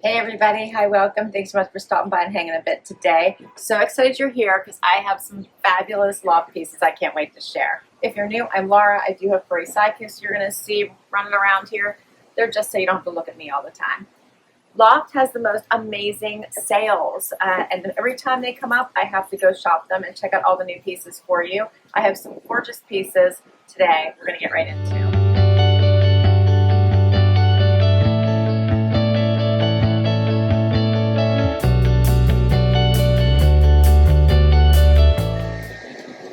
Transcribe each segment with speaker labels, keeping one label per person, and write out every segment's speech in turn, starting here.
Speaker 1: Hey everybody, hi, welcome. Thanks so much for stopping by and hanging a bit today. So excited you're here because I have some fabulous loft pieces I can't wait to share. If you're new, I'm Laura. I do have furry sidekicks you're going to see running around here. They're just so you don't have to look at me all the time. Loft has the most amazing sales, and every time they come up, I have to go shop them and check out all the new pieces for you. I have some gorgeous pieces today we're going to get right into.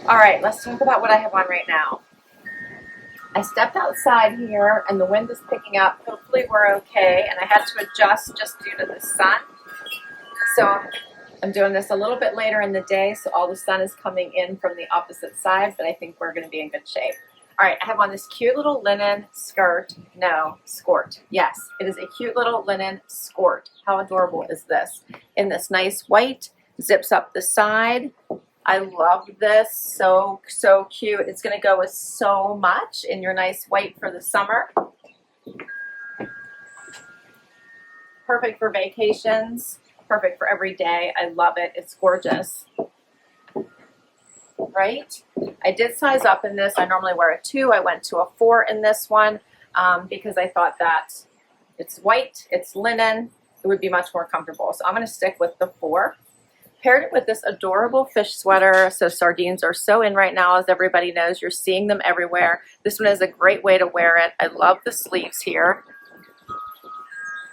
Speaker 1: All right, let's talk about what I have on right now. I stepped outside here and the wind is picking up. Hopefully we're okay, and I had to adjust just due to the sun. So I'm doing this a little bit later in the day, so all the sun is coming in from the opposite side, but I think we're going to be in good shape. All right, I have on this cute little linen skirt. No, skirt. Yes, it is a cute little linen skirt. How adorable is this? In this nice white, zips up the side. I love this, so cute. It's going to go with so much in your nice white for the summer. Perfect for vacations, perfect for every day. I love it. It's gorgeous. Right? I did size up in this. I normally wear a 2. I went to a 4 in this one because I thought that it's white, it's linen, it would be much more comfortable. So I'm going to stick with the 4. Paired it with this adorable fish sweater. So sardines are so in right now, as everybody knows. You're seeing them everywhere. This one is a great way to wear it. I love the sleeves here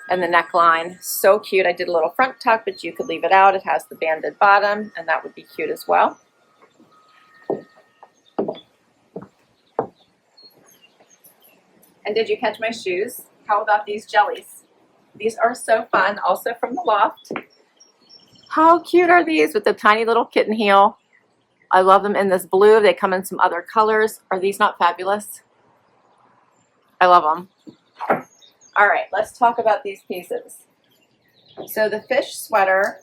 Speaker 1: and the neckline. So cute. I did a little front tuck, but you could leave it out. It has the banded bottom, and that would be cute as well. And did you catch my shoes? How about these jellies? These are so fun, also from the Loft. How cute are these with the tiny little kitten heel? I love them in this blue. They come in some other colors. Are these not fabulous? I love them. All right, let's talk about these pieces. So the fish sweater,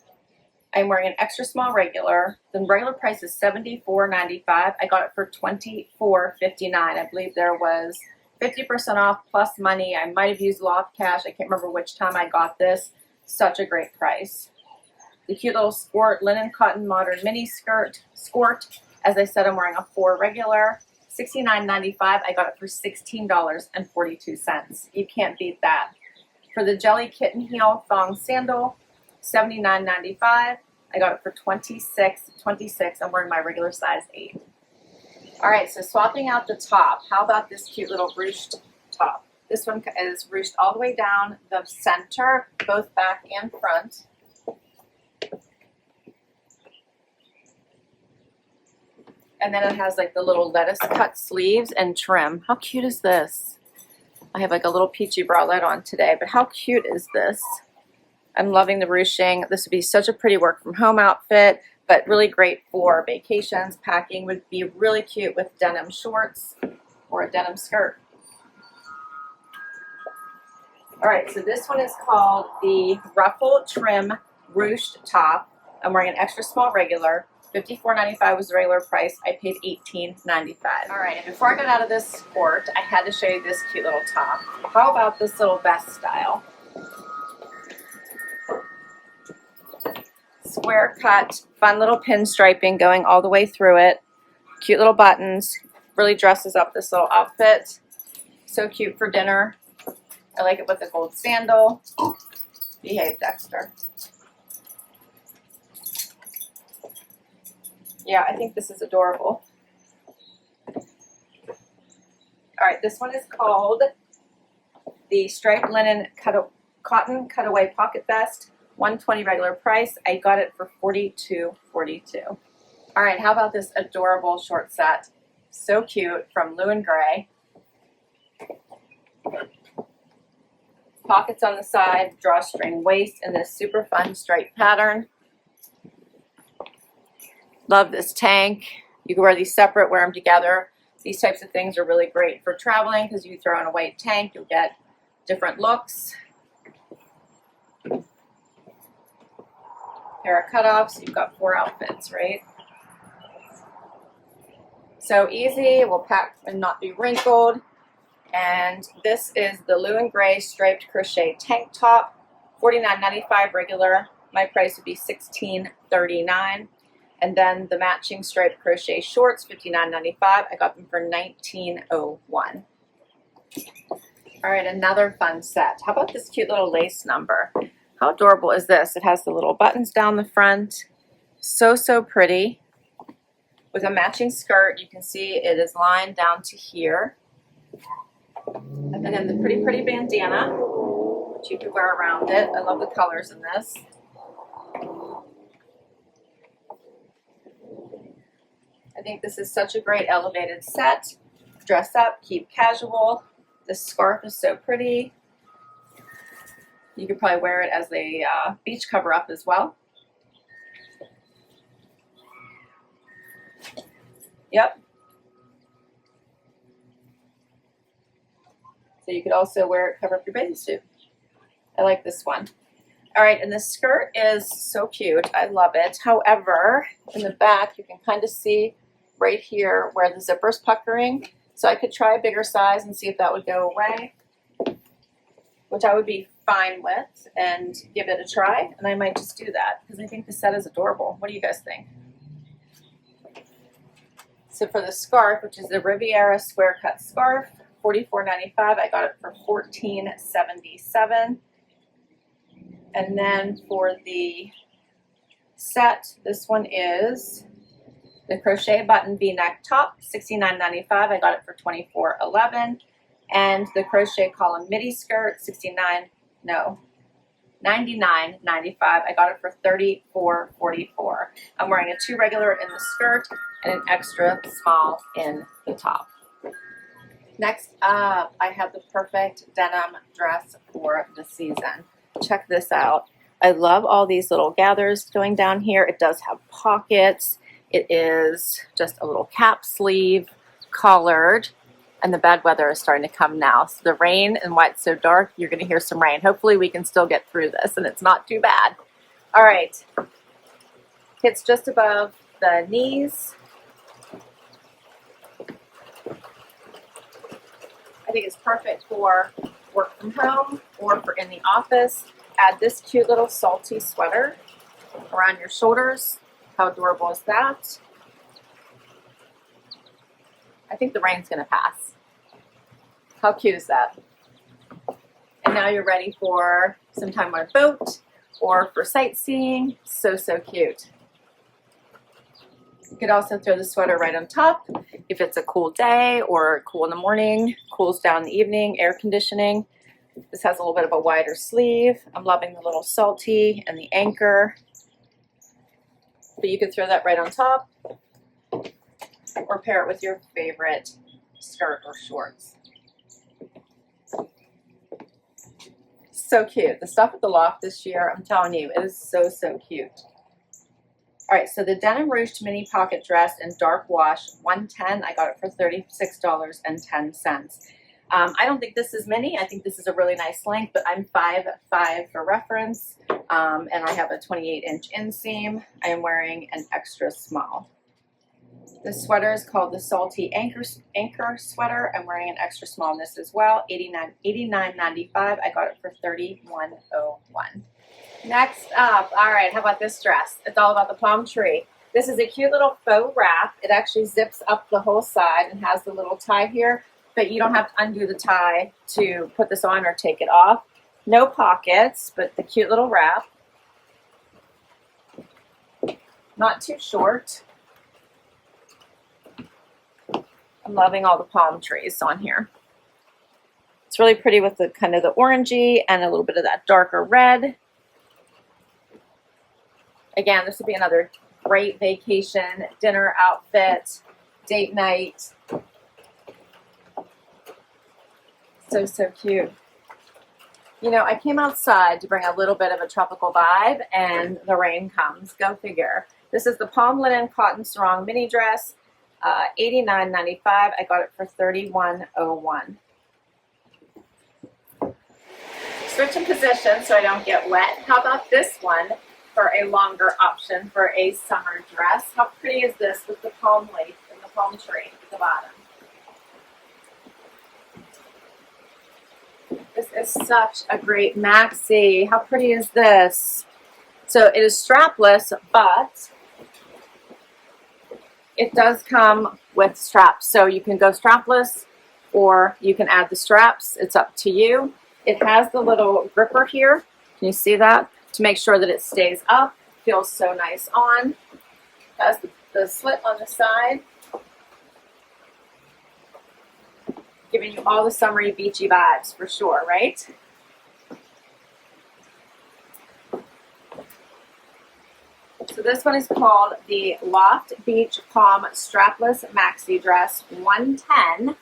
Speaker 1: I'm wearing an extra small regular. The regular price is $74.95. I got it for $24.59. I believe there was 50% off plus money. I might have used Loft cash. I can't remember which time I got this. Such a great price. The cute little sport linen cotton modern mini skirt. As I said, I'm wearing a 4 regular. $69.95. I got it for $16.42. You can't beat that. For the jelly kitten heel thong sandal, $79.95. I got it for $26.26. I'm wearing my regular size 8. All right, so swapping out the top. How about this cute little ruched top? This one is ruched all the way down the center, both back and front. And then it has like the little lettuce cut sleeves and trim. How cute is this? I have like a little peachy bralette on today, but how cute is this? I'm loving the ruching. This would be such a pretty work from home outfit, but really great for vacations. Packing would be really cute with denim shorts or a denim skirt. All right, so this one is called the ruffle trim ruched top. I'm wearing an extra small regular. $54.95 was the regular price. I paid $18.95. All right, and before I got out of this skirt, I had to show you this cute little top. How about this little vest style? Square cut, fun little pinstriping going all the way through it. Cute little buttons. Really dresses up this little outfit. So cute for dinner. I like it with a gold sandal. Behave, Dexter. Yeah, I think this is adorable. All right, this one is called the striped linen cotton cutaway pocket vest. $120 regular price. I got it for $42.42. All right, how about this adorable short set? So cute, from Blue and Gray. Pockets on the side, drawstring waist, and this super fun striped pattern. Love this tank. You can wear these separate, wear them together. These types of things are really great for traveling because you throw in a white tank, you'll get different looks. Pair of cutoffs, you've got 4 outfits, right? So easy, it will pack and not be wrinkled. And this is the Blue and Gray striped crochet tank top $49.95 regular. My price would be $16.39. And then the matching striped crochet shorts, $59.95. I got them for $19.01. All right, another fun set. How about this cute little lace number? How adorable is this? It has the little buttons down the front. So, so pretty. With a matching skirt, you can see it is lined down to here. And then the pretty, pretty bandana, which you can wear around it. I love the colors in this. I think this is such a great elevated set. Dress up, keep casual. This scarf is so pretty. You could probably wear it as a beach cover up as well. Yep. So you could also wear it, cover up your bathing suit. I like this one. All right, and the skirt is so cute. I love it. However, in the back, you can kind of see right here where the zipper's puckering. So I could try a bigger size and see if that would go away, which I would be fine with, and give it a try. And I might just do that because I think the set is adorable. What do you guys think? So for the scarf, which is the Riviera square cut scarf, $44.95. I got it for $14.77. And then for the set, this one is the crochet button V-neck top, $69.95. I got it for $24.11. And the crochet column midi skirt, $99.95. I got it for $34.44. I'm wearing a 2 regular in the skirt and an extra small in the top. Next up, I have the perfect denim dress for the season. Check this out. I love all these little gathers going down here. It does have pockets. It is just a little cap sleeve, collared, and the bad weather is starting to come now. So the rain and why it's so dark, you're going to hear some rain. Hopefully we can still get through this and it's not too bad. All right. Hits just above the knees. I think it's perfect for work from home or for in the office. Add this cute little salty sweater around your shoulders. How adorable is that? I think the rain's going to pass. How cute is that? And now you're ready for some time on a boat or for sightseeing. So, so cute. You could also throw the sweater right on top if it's a cool day or cool in the morning, cools down in the evening, air conditioning. This has a little bit of a wider sleeve. I'm loving the little salty and the anchor. But you could throw that right on top or pair it with your favorite skirt or shorts. So cute. The stuff at the Loft this year, I'm telling you, it is so, so cute. All right, so the denim ruched mini pocket dress in dark wash, $110. I got it for $36.10. I don't think this is mini. I think this is a really nice length, but I'm 5'5" for reference, and I have a 28-inch inseam. I am wearing an extra small. This sweater is called the Salty Anchor Sweater. I'm wearing an extra small in this as well, $89.95. I got it for $31.01. Next up, all right, how about this dress? It's all about the palm tree. This is a cute little faux wrap. It actually zips up the whole side and has the little tie here, but you don't have to undo the tie to put this on or take it off. No pockets, but the cute little wrap. Not too short. I'm loving all the palm trees on here. It's really pretty with the kind of the orangey and a little bit of that darker red. Again, this would be another great vacation, dinner outfit, date night. So, so cute. You know, I came outside to bring a little bit of a tropical vibe and the rain comes. Go figure. This is the Palm Linen Cotton Sarong mini dress, $89.95. I got it for $31.01. Switching positions so I don't get wet. How about this one for a longer option for a summer dress? How pretty is this with the palm leaf and the palm tree at the bottom? This is such a great maxi. How pretty is this? So it is strapless, but it does come with straps. So you can go strapless or you can add the straps. It's up to you. It has the little gripper here. Can you see that? To make sure that it stays up. Feels so nice on. It has the slit on the side. Giving you all the summery, beachy vibes for sure, right? So this one is called the Loft Beach Palm Strapless Maxi Dress 110.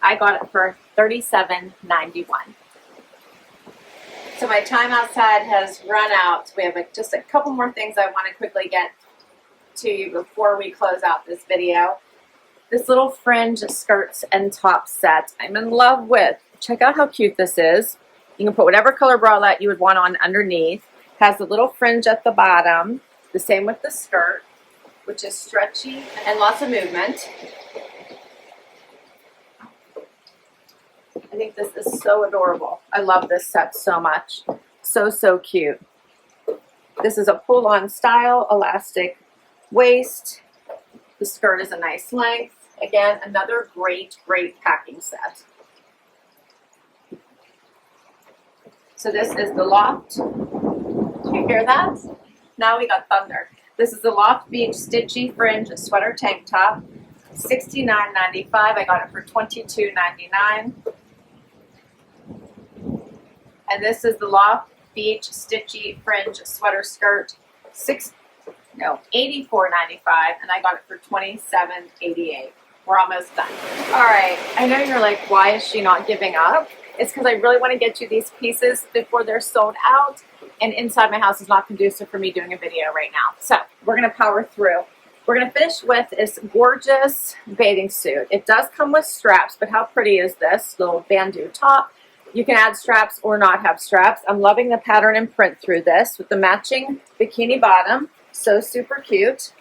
Speaker 1: I got it for $37.91. So my time outside has run out. We have just a couple more things I want to quickly get to you before we close out this video. This little fringe skirts and top set I'm in love with. Check out how cute this is. You can put whatever color bralette you would want on underneath. Has the little fringe at the bottom. The same with the skirt, which is stretchy and lots of movement. I think this is so adorable. I love this set so much. So, so cute. This is a pull-on style, elastic waist. The skirt is a nice length. Again, another great, great packing set. So this is the Loft. Do you hear that? Now we got thunder. This is the Loft Beach Stitchy Fringe Sweater Tank Top. $69.95. I got it for $22.99. And this is the Loft Beach Stitchy Fringe Sweater Skirt. $84.95, and I got it for $27.88. We're almost done. All right, I know you're like, why is she not giving up? It's because I really want to get you these pieces before they're sold out, and inside my house is not conducive for me doing a video right now. So we're going to power through. We're going to finish with this gorgeous bathing suit. It does come with straps, but how pretty is this little bandeau top? You can add straps or not have straps. I'm loving the pattern and print through this with the matching bikini bottom. So super cute.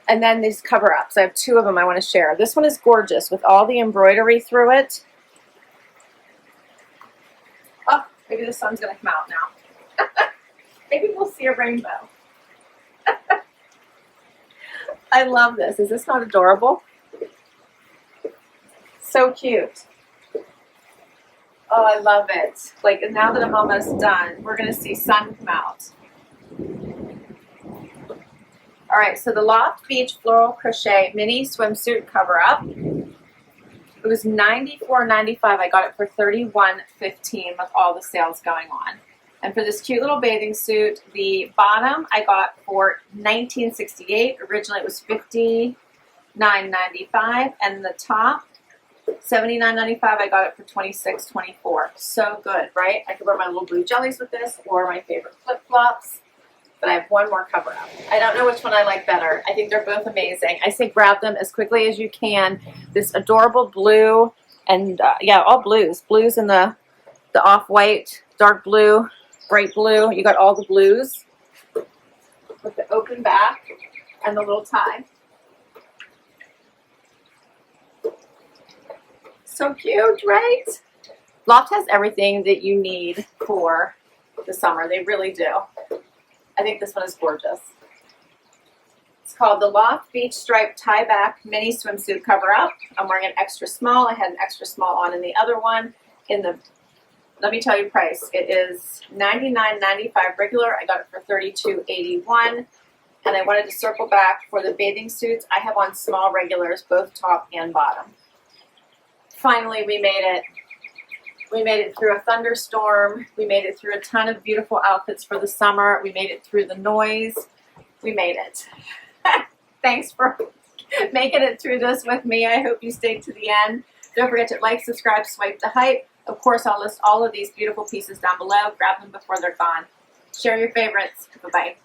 Speaker 1: And then these cover-ups. I have two of them I want to share. This one is gorgeous with all the embroidery through it. Oh, maybe the sun's going to come out now. Maybe we'll see a rainbow. I love this. Is this not adorable? So cute. Oh, I love it. Like, now that I'm almost done, we're going to see sun come out. All right, so the Loft Beach Floral Crochet Mini Swimsuit Cover-Up. It was $94.95. I got it for $31.15 with all the sales going on. And for this cute little bathing suit, the bottom I got for $19.68. Originally it was $59.95. And the top, $79.95. I got it for $26.24. So good, right? I could wear my little blue jellies with this or my favorite flip-flops. But I have one more cover-up. I don't know which one I like better. I think they're both amazing. I say grab them as quickly as you can. This adorable blue and, yeah, all blues. Blues in the off-white, dark blue, bright blue. You got all the blues with the open back and the little tie. So cute, right? Loft has everything that you need for the summer. They really do. I think this one is gorgeous. It's called the Loft Beach Striped Tie Back Mini Swimsuit Cover-Up. I'm wearing an extra small. I had an extra small on in the other one. Let me tell you price. It is $99.95 regular. I got it for $32.81. And I wanted to circle back for the bathing suits. I have on small regulars, both top and bottom. Finally, we made it. We made it through a thunderstorm. We made it through a ton of beautiful outfits for the summer. We made it through the noise. We made it. Thanks for making it through this with me. I hope you stayed to the end. Don't forget to like, subscribe, swipe to hype. Of course, I'll list all of these beautiful pieces down below. Grab them before they're gone. Share your favorites. Bye-bye.